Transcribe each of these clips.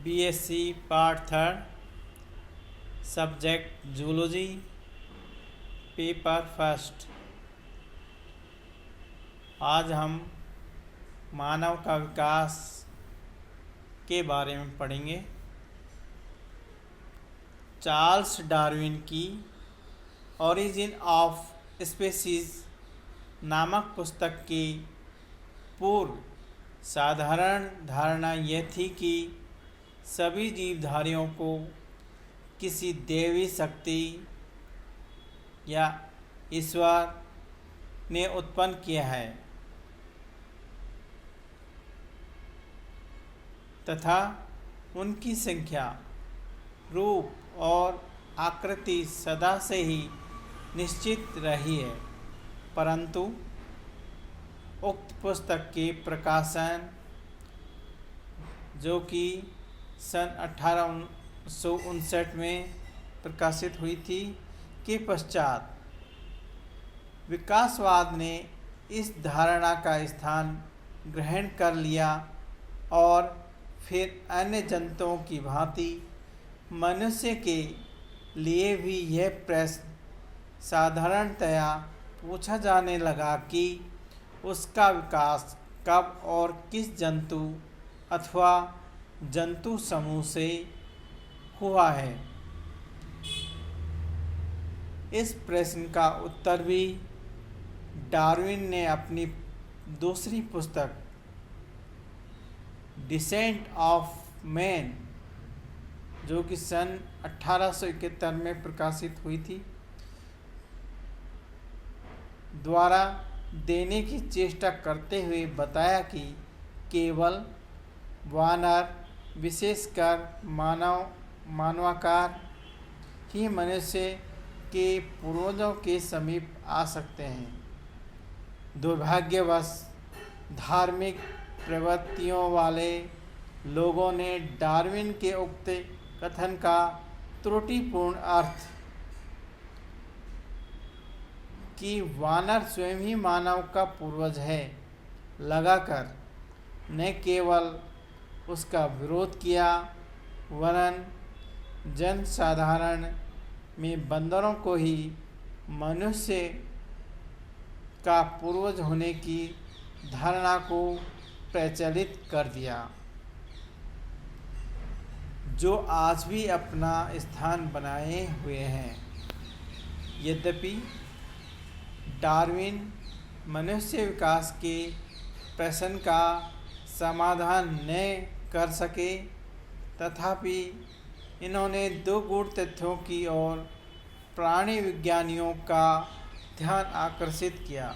BSc part third, subject zoology, paper first. आज हम मानव का विकास के बारे में पढ़ेंगे। चार्ल्स डार्विन की ओरिजिन ऑफ स्पीसीज नामक पुस्तक की पूर्व साधारण धारणा यह थी कि सभी जीवधारियों को किसी दैवी शक्ति या ईश्वर ने उत्पन्न किया है तथा उनकी संख्या, रूप और आकृति सदा से ही निश्चित रही है। परंतु उक्त पुस्तक के प्रकाशन, जो कि सन 1859 में प्रकाशित हुई थी, के पश्चात विकासवाद ने इस धारणा का स्थान ग्रहण कर लिया और फिर अन्य जंतुओं की भांति मनुष्य के लिए भी यह प्रश्न साधारणतया पूछा जाने लगा कि उसका विकास कब और किस जंतु अथवा जंतु समूह से हुआ है। इस प्रश्न का उत्तर भी डार्विन ने अपनी दूसरी पुस्तक डिसेंट ऑफ मैन, जो कि सन 1871 में प्रकाशित हुई थी, द्वारा देने की चेष्टा करते हुए बताया कि केवल वानर, विशेषकर मानवाकार ही मनुष्य के पूर्वजों के समीप आ सकते हैं। दुर्भाग्यवश धार्मिक प्रवृत्तियों वाले लोगों ने डार्विन के उक्त कथन का त्रुटिपूर्ण अर्थ कि वानर स्वयं ही मानव का पूर्वज है लगाकर न केवल उसका विरोध किया, वरन जनसाधारण में बंदरों को ही मनुष्य का पूर्वज होने की धारणा को प्रचलित कर दिया, जो आज भी अपना स्थान बनाए हुए हैं। यद्यपि डार्विन मनुष्य विकास के प्रश्न का समाधान न कर सके, तथापि इन्होंने दो गूढ़ तथ्यों की ओर प्राणी विज्ञानियों का ध्यान आकर्षित किया।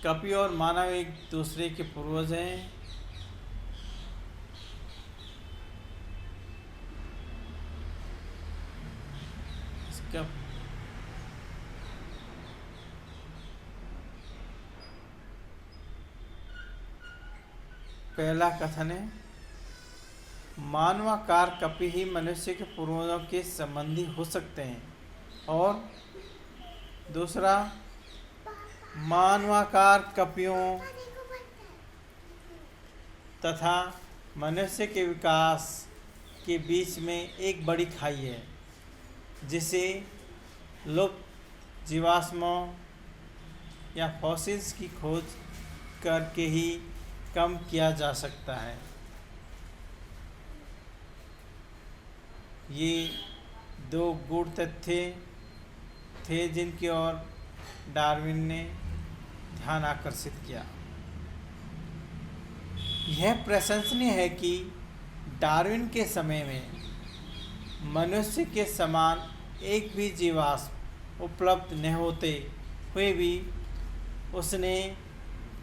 कपि और मानव एक दूसरे के पूर्वज हैं। इसका पहला कथन है, मानवाकार कपि ही मनुष्य के पूर्वजों के संबंधी हो सकते हैं। और दूसरा, मानवाकार कपियों तथा मनुष्य के विकास के बीच में एक बड़ी खाई है, जिसे लुप्त जीवाश्मों या फॉसिल्स की खोज करके ही कम किया जा सकता है। ये दो गूढ़ तथ्य थे जिनकी ओर डार्विन ने ध्यान आकर्षित किया। यह प्रशंसनीय है कि डार्विन के समय में मनुष्य के समान एक भी जीवाश्म उपलब्ध न होते हुए भी उसने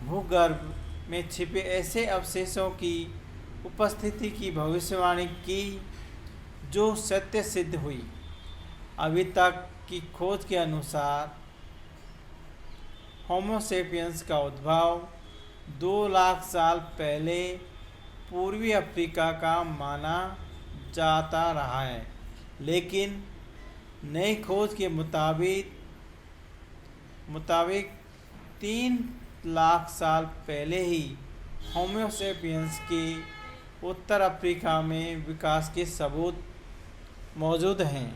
भूगर्भ में छिपे ऐसे अवशेषों की उपस्थिति की भविष्यवाणी की जो सत्य सिद्ध हुई। अभी तक की खोज के अनुसार होमो सेपियंस का उद्भव 2 लाख साल पहले पूर्वी अफ्रीका का माना जाता रहा है, लेकिन नई खोज के मुताबिक मुताबिक 3 लाख साल पहले ही होमो सेपियंस के उत्तर अफ्रीका में विकास के सबूत मौजूद हैं।